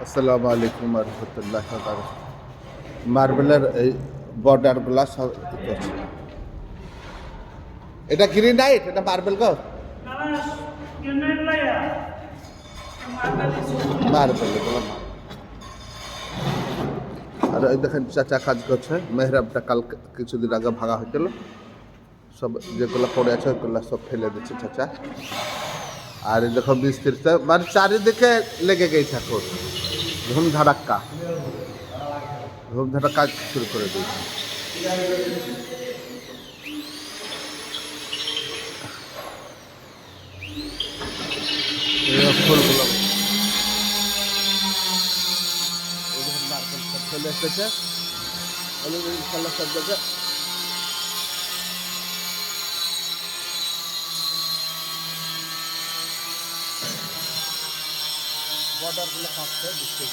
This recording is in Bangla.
আসসালামু আলাইকুম রহমতুল্লাহ। মার্বেলের এই বর্ডারগুলা সব করছে। এটা গ্রিনাইট, এটা মার্বেল গো, মার্বেল এগুলো। আর এই দেখেন চাচা কাজ করছে। মেহরাবটা কাল কিছুদিন আগে ভাঙা হয়েছিল, সব যেগুলো পড়ে আছে ওইগুলো সব ফেলে দিচ্ছে চাচা। আর এই দেখো মিস্ত্রিতে মানে চারিদিকে লেগে গেছে এখন, ধুমধাড়াক্কা ধুমধাড়া কাজ শুরু করে দিয়েছে। এই ফুলগুলো এই দেখেন মার্বেল সব ফেলে এসেছে, ইনশাল্লাহ সব জায়গায় বর্ডারগুলো কাটছে, বুঝতে